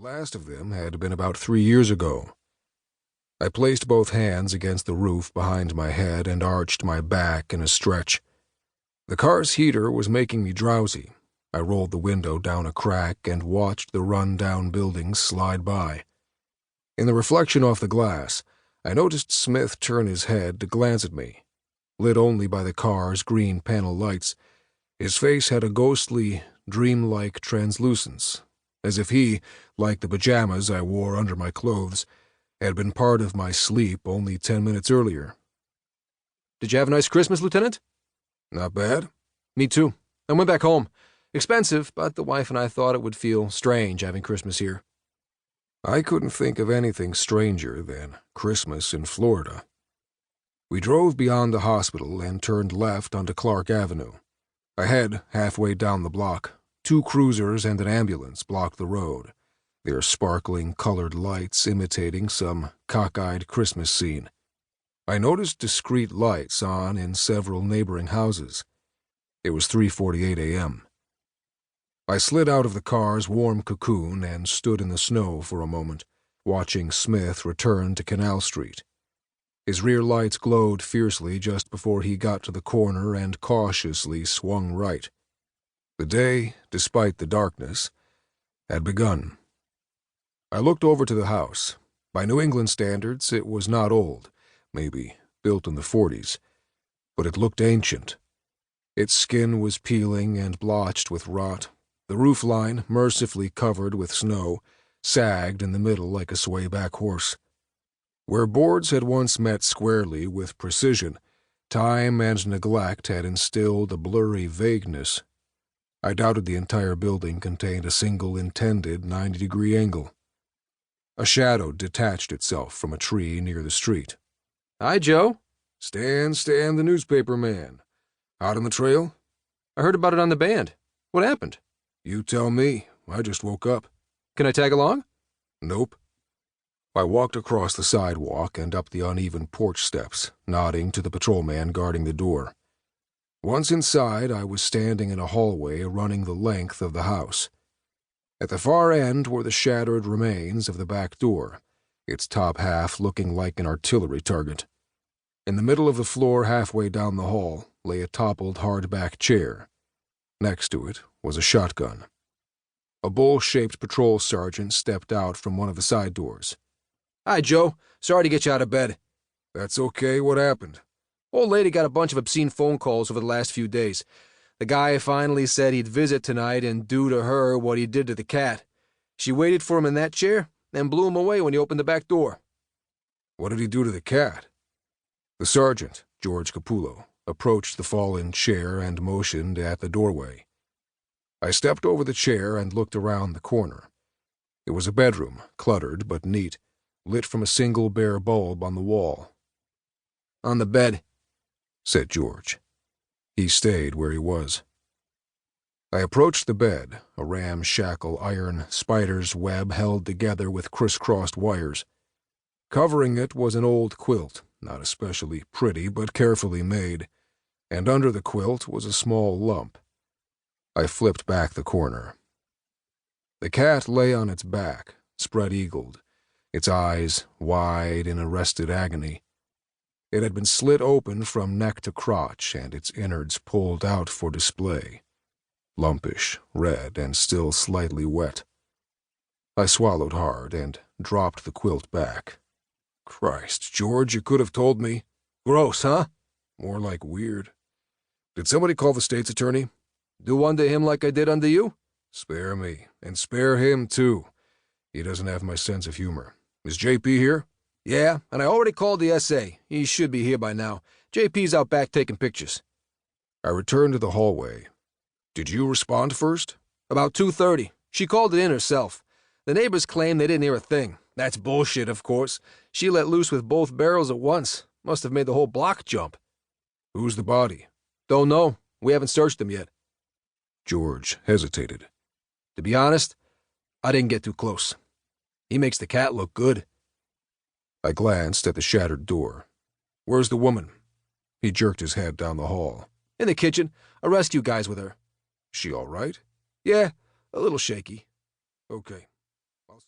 last of them had been about 3 years ago. I placed both hands against the roof behind my head and arched my back in a stretch. The car's heater was making me drowsy. I rolled the window down a crack and watched the run-down buildings slide by. In the reflection off the glass, I noticed Smith turn his head to glance at me. Lit only by the car's green panel lights, his face had a ghostly, dreamlike translucence, as if he, like the pajamas I wore under my clothes, had been part of my sleep only 10 minutes earlier. "Did you have a nice Christmas, Lieutenant?" "Not bad." "Me too. I went back home. Expensive, but the wife and I thought it would feel strange having Christmas here." I couldn't think of anything stranger than Christmas in Florida. We drove beyond the hospital and turned left onto Clark Avenue. Ahead, halfway down the block, 2 cruisers and an ambulance blocked the road, their sparkling colored lights imitating some cockeyed Christmas scene. I noticed discreet lights on in several neighboring houses. It was 3:48 a.m. I slid out of the car's warm cocoon and stood in the snow for a moment, watching Smith return to Canal Street. His rear lights glowed fiercely just before he got to the corner and cautiously swung right. The day, despite the darkness, had begun. I looked over to the house. By New England standards, it was not old, maybe built in the 40s, but it looked ancient. Its skin was peeling and blotched with rot. The roofline, mercifully covered with snow, sagged in the middle like a swayback horse. Where boards had once met squarely with precision, time and neglect had instilled a blurry vagueness. I doubted the entire building contained a single intended 90-degree angle. A shadow detached itself from a tree near the street. "Hi, Joe." Stan, the newspaper man. Hot on the trail?" "I heard about it on the band. What happened?" "You tell me. I just woke up." "Can I tag along?" "Nope." I walked across the sidewalk and up the uneven porch steps, nodding to the patrolman guarding the door. Once inside, I was standing in a hallway running the length of the house. At the far end were the shattered remains of the back door, its top half looking like an artillery target. In the middle of the floor halfway down the hall lay a toppled hardback chair. Next to it was a shotgun. A bowl-shaped patrol sergeant stepped out from one of the side doors. "Hi, Joe. Sorry to get you out of bed." "That's okay. What happened?" "Old lady got a bunch of obscene phone calls over the last few days. The guy finally said he'd visit tonight and do to her what he did to the cat. She waited for him in that chair and blew him away when he opened the back door." "What did he do to the cat?" The sergeant, George Capullo, approached the fallen chair and motioned at the doorway. I stepped over the chair and looked around the corner. It was a bedroom, cluttered but neat, lit from a single bare bulb on the wall. "On the bed," said George. He stayed where he was. I approached the bed, a ramshackle iron spider's web held together with crisscrossed wires. Covering it was an old quilt, not especially pretty but carefully made, and under the quilt was a small lump. I flipped back the corner. The cat lay on its back, spread-eagled, its eyes wide in arrested agony. It had been slit open from neck to crotch and its innards pulled out for display. Lumpish, red, and still slightly wet. I swallowed hard and dropped the quilt back. Christ, George, you could have told me. "Gross, huh?" More like weird. Did somebody call the state's attorney? "Do unto him like I did unto you?" Spare me, and spare him, too. He doesn't have my sense of humor. Is JP here? "Yeah, and I already called the SA. He should be here by now. JP's out back taking pictures." I returned to the hallway. Did you respond first? "About 2:30. She called it in herself. The neighbors claim they didn't hear a thing. That's bullshit, of course. She let loose with both barrels at once. Must have made the whole block jump." Who's the body? "Don't know. We haven't searched him yet." George hesitated. "To be honest, I didn't get too close. He makes the cat look good." I glanced at the shattered door. Where's the woman? He jerked his head down the hall. "In the kitchen. A rescue guy's with her." She all right? "Yeah, a little shaky." Okay.